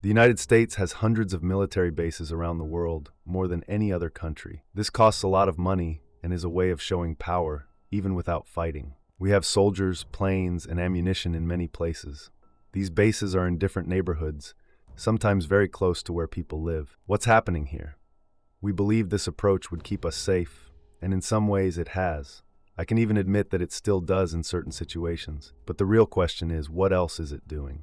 The United States has hundreds of military bases around the world, more than any other country. This costs a lot of money and is a way of showing power, even without fighting. We have soldiers, planes, and ammunition in many places. These bases are in different neighborhoods, sometimes very close to where people live. What's happening here? We believe this approach would keep us safe, and in some ways it has. I can even admit that it still does in certain situations. But the real question is, what else is it doing?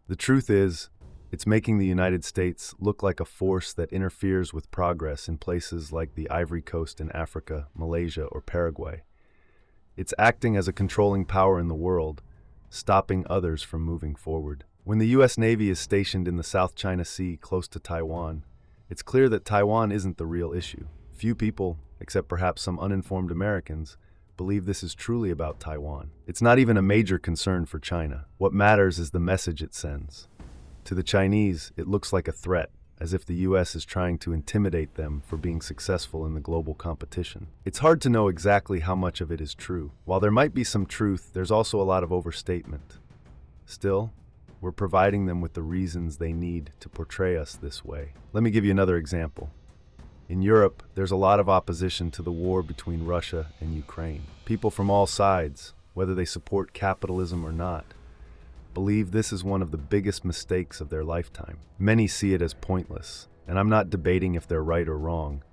The truth is, it's making the United States look like a force that interferes with progress in places like the Ivory Coast in Africa, Malaysia, or Paraguay. It's acting as a controlling power in the world, stopping others from moving forward. When the U.S. Navy is stationed in the South China Sea close to Taiwan, it's clear that Taiwan isn't the real issue. Few people, except perhaps some uninformed Americans, believe this is truly about Taiwan. It's not even a major concern for China. What matters is the message it sends. To the Chinese, it looks like a threat, as if the U.S. is trying to intimidate them for being successful in the global competition. It's hard to know exactly how much of it is true. While there might be some truth, there's also a lot of overstatement. Still, we're providing them with the reasons they need to portray us this way. Let me give you another example. In Europe, there's a lot of opposition to the war between Russia and Ukraine. People from all sides, whether they support capitalism or not, believe this is one of the biggest mistakes of their lifetime. Many see it as pointless, and I'm not debating if they're right or wrong,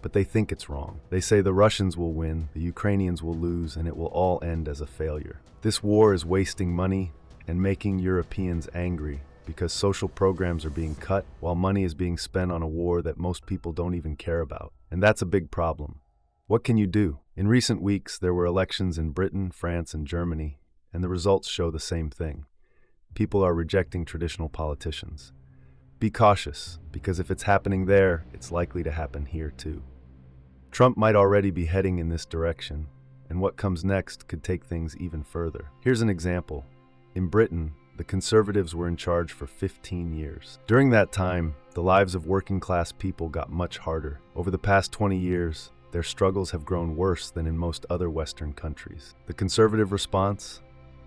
but they think it's wrong. They say the Russians will win, the Ukrainians will lose, and it will all end as a failure. This war is wasting money and making Europeans angry because social programs are being cut while money is being spent on a war that most people don't even care about. And that's a big problem. What can you do? In recent weeks, there were elections in Britain, France, and Germany, and the results show the same thing. People are rejecting traditional politicians. Be cautious, because if it's happening there, it's likely to happen here too. Trump might already be heading in this direction, and what comes next could take things even further. Here's an example. In Britain, the Conservatives were in charge for 15 years. During that time, the lives of working-class people got much harder. Over the past 20 years, their struggles have grown worse than in most other Western countries. The Conservative response?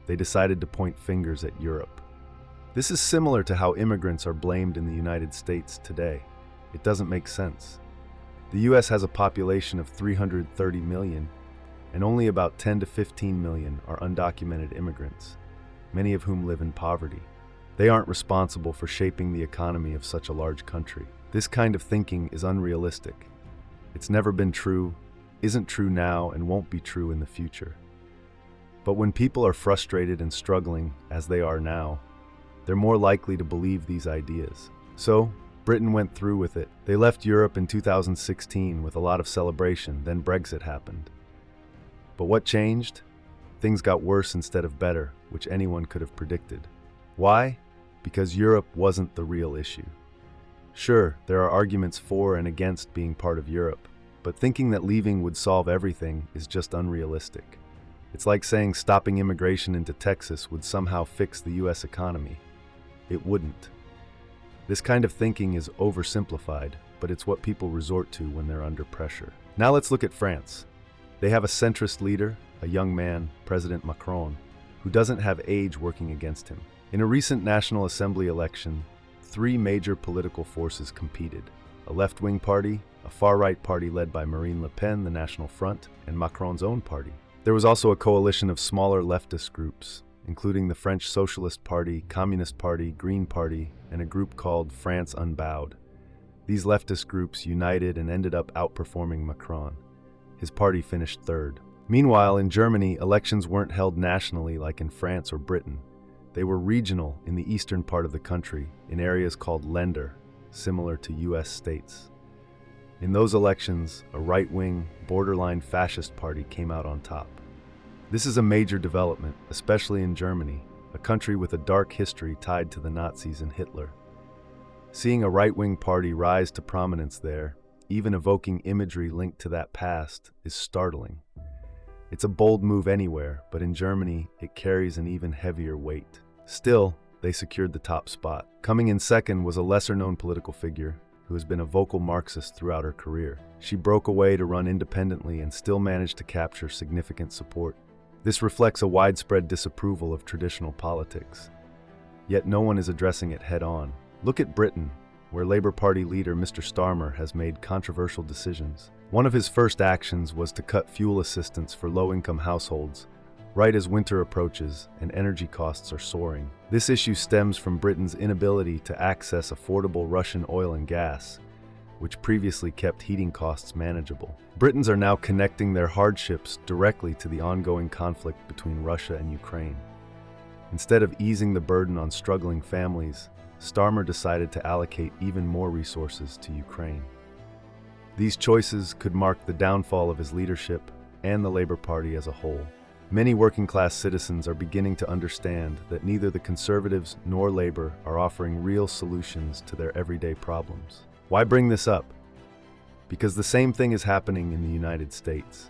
They decided to point fingers at Europe. This is similar to how immigrants are blamed in the United States today. It doesn't make sense. The U.S. has a population of 330 million, and only about 10 to 15 million are undocumented immigrants, many of whom live in poverty. They aren't responsible for shaping the economy of such a large country. This kind of thinking is unrealistic. It's never been true, isn't true now, and won't be true in the future. But when people are frustrated and struggling, as they are now, they're more likely to believe these ideas. So, Britain went through with it. They left Europe in 2016 with a lot of celebration, then Brexit happened. But what changed? Things got worse instead of better, which anyone could have predicted. Why? Because Europe wasn't the real issue. Sure, there are arguments for and against being part of Europe, but thinking that leaving would solve everything is just unrealistic. It's like saying stopping immigration into Texas would somehow fix the U.S. economy. It wouldn't. This kind of thinking is oversimplified, but it's what people resort to when they're under pressure. Now let's look at France. They have a centrist leader, a young man, President Macron, who doesn't have age working against him. In a recent National Assembly election, 3 major political forces competed: a left-wing party, a far-right party led by Marine Le Pen, the National Front, and Macron's own party. There was also a coalition of smaller leftist groups, including the French Socialist Party, Communist Party, Green Party, and a group called France Unbowed. These leftist groups united and ended up outperforming Macron. His party finished third. Meanwhile, in Germany, elections weren't held nationally like in France or Britain. They were regional in the eastern part of the country, in areas called Länder, similar to U.S. states. In those elections, a right-wing, borderline fascist party came out on top. This is a major development, especially in Germany, a country with a dark history tied to the Nazis and Hitler. Seeing a right-wing party rise to prominence there, even evoking imagery linked to that past, is startling. It's a bold move anywhere, but in Germany, it carries an even heavier weight. Still, they secured the top spot. Coming in second was a lesser-known political figure who has been a vocal Marxist throughout her career. She broke away to run independently and still managed to capture significant support. This reflects a widespread disapproval of traditional politics. Yet no one is addressing it head-on. Look at Britain, where Labour Party leader Mr. Starmer has made controversial decisions. One of his first actions was to cut fuel assistance for low-income households, right as winter approaches and energy costs are soaring. This issue stems from Britain's inability to access affordable Russian oil and gas, which previously kept heating costs manageable. Britons are now connecting their hardships directly to the ongoing conflict between Russia and Ukraine. Instead of easing the burden on struggling families, Starmer decided to allocate even more resources to Ukraine. These choices could mark the downfall of his leadership and the Labour Party as a whole. Many working-class citizens are beginning to understand that neither the Conservatives nor Labour are offering real solutions to their everyday problems. Why bring this up? Because the same thing is happening in the United States.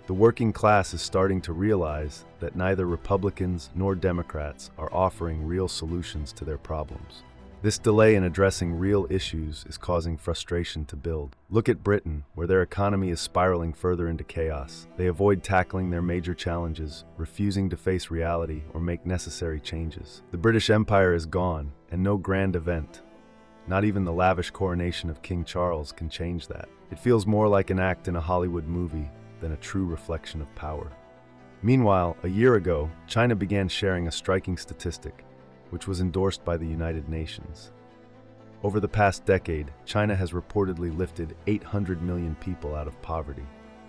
The working class is starting to realize that neither Republicans nor Democrats are offering real solutions to their problems. This delay in addressing real issues is causing frustration to build. Look at Britain, where their economy is spiraling further into chaos. They avoid tackling their major challenges, refusing to face reality or make necessary changes. The British Empire is gone, and no grand event, not even the lavish coronation of King Charles, can change that. It feels more like an act in a Hollywood movie than a true reflection of power. Meanwhile, a year ago, China began sharing a striking statistic, which was endorsed by the United Nations. Over the past decade, China has reportedly lifted 800 million people out of poverty.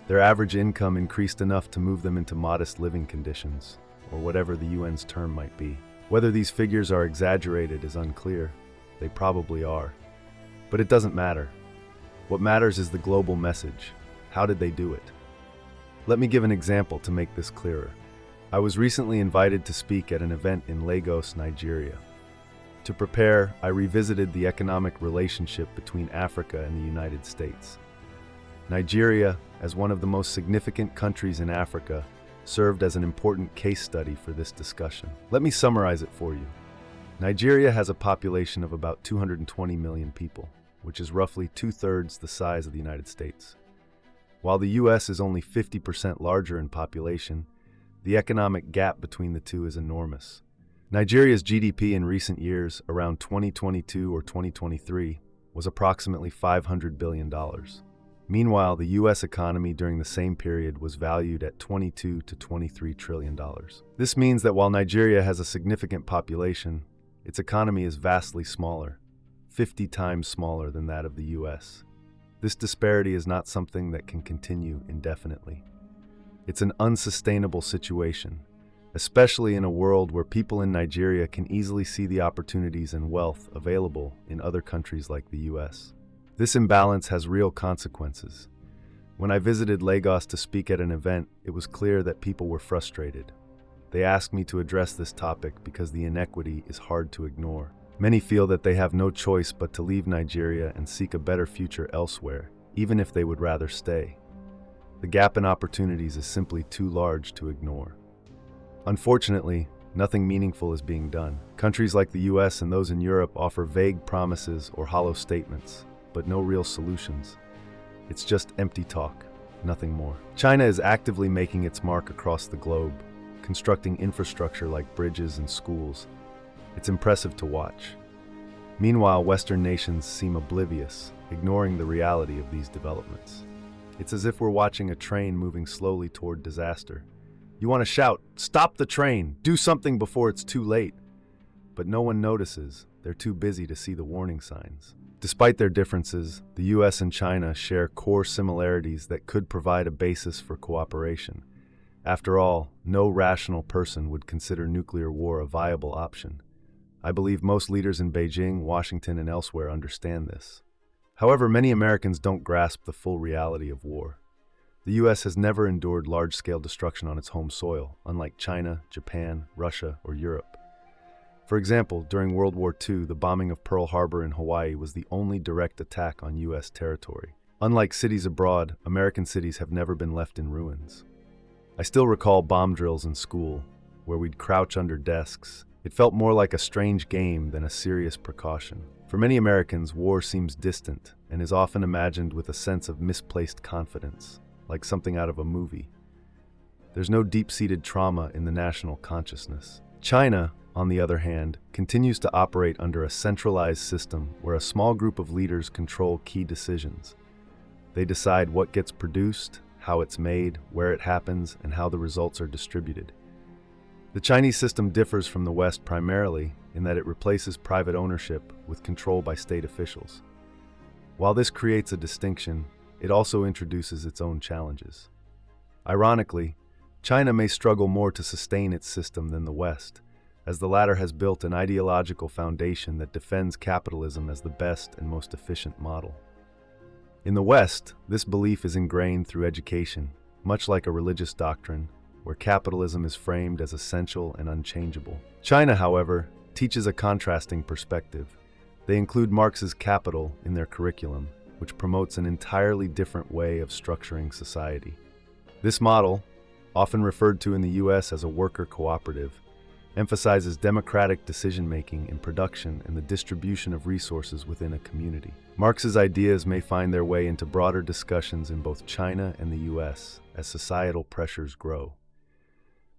Their average income increased enough to move them into modest living conditions, or whatever the UN's term might be. Whether these figures are exaggerated is unclear. They probably are. But it doesn't matter. What matters is the global message. How did they do it? Let me give an example to make this clearer. I was recently invited to speak at an event in Lagos, Nigeria. To prepare, I revisited the economic relationship between Africa and the United States. Nigeria, as one of the most significant countries in Africa, served as an important case study for this discussion. Let me summarize it for you. Nigeria has a population of about 220 million people, which is roughly two-thirds the size of the United States. While the US is only 50% larger in population, the economic gap between the two is enormous. Nigeria's GDP in recent years, around 2022 or 2023, was approximately $500 billion. Meanwhile, the US economy during the same period was valued at $22 to $23 trillion. This means that while Nigeria has a significant population, its economy is vastly smaller, 50 times smaller than that of the US. This disparity is not something that can continue indefinitely. It's an unsustainable situation, especially in a world where people in Nigeria can easily see the opportunities and wealth available in other countries like the US. This imbalance has real consequences. When I visited Lagos to speak at an event, it was clear that people were frustrated. They asked me to address this topic because the inequity is hard to ignore. Many feel that they have no choice but to leave Nigeria and seek a better future elsewhere, even if they would rather stay. The gap in opportunities is simply too large to ignore. Unfortunately, nothing meaningful is being done. Countries like the US and those in Europe offer vague promises or hollow statements, but no real solutions. It's just empty talk, nothing more. China is actively making its mark across the globe, constructing infrastructure like bridges and schools. It's impressive to watch. Meanwhile, Western nations seem oblivious, ignoring the reality of these developments. It's as if we're watching a train moving slowly toward disaster. You want to shout, "Stop the train! Do something before it's too late!" But no one notices. They're too busy to see the warning signs. Despite their differences, the US and China share core similarities that could provide a basis for cooperation. After all, no rational person would consider nuclear war a viable option. I believe most leaders in Beijing, Washington, and elsewhere understand this. However, many Americans don't grasp the full reality of war. The US has never endured large-scale destruction on its home soil, unlike China, Japan, Russia, or Europe. For example, during World War II, the bombing of Pearl Harbor in Hawaii was the only direct attack on US territory. Unlike cities abroad, American cities have never been left in ruins. I still recall bomb drills in school, where we'd crouch under desks. It felt more like a strange game than a serious precaution. For many Americans, war seems distant and is often imagined with a sense of misplaced confidence, like something out of a movie. There's no deep-seated trauma in the national consciousness. China, on the other hand, continues to operate under a centralized system where a small group of leaders control key decisions. They decide what gets produced, how it's made, where it happens, and how the results are distributed. The Chinese system differs from the West primarily in that it replaces private ownership with control by state officials. While this creates a distinction, it also introduces its own challenges. Ironically, China may struggle more to sustain its system than the West, as the latter has built an ideological foundation that defends capitalism as the best and most efficient model. In the West, this belief is ingrained through education, much like a religious doctrine, where capitalism is framed as essential and unchangeable. China, however, teaches a contrasting perspective. They include Marx's Capital in their curriculum, which promotes an entirely different way of structuring society. This model, often referred to in the US as a worker cooperative, emphasizes democratic decision-making in production and the distribution of resources within a community. Marx's ideas may find their way into broader discussions in both China and the US as societal pressures grow.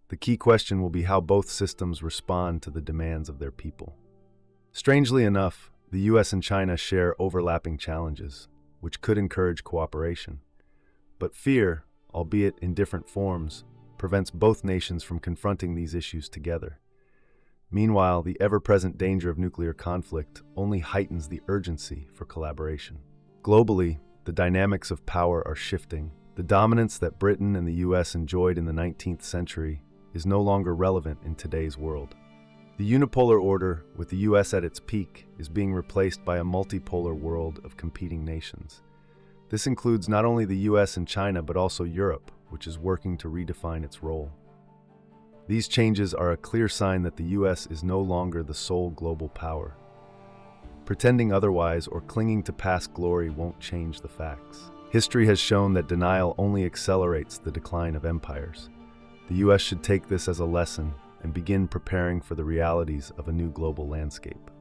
The key question will be how both systems respond to the demands of their people. Strangely enough, the US and China share overlapping challenges, which could encourage cooperation. But fear, albeit in different forms, prevents both nations from confronting these issues together. Meanwhile, the ever-present danger of nuclear conflict only heightens the urgency for collaboration. Globally, the dynamics of power are shifting. The dominance that Britain and the US enjoyed in the 19th century is no longer relevant in today's world. The unipolar order, with the US at its peak, is being replaced by a multipolar world of competing nations. This includes not only the US and China, but also Europe, which is working to redefine its role. These changes are a clear sign that the US is no longer the sole global power. Pretending otherwise or clinging to past glory won't change the facts. History has shown that denial only accelerates the decline of empires. The US should take this as a lesson and begin preparing for the realities of a new global landscape.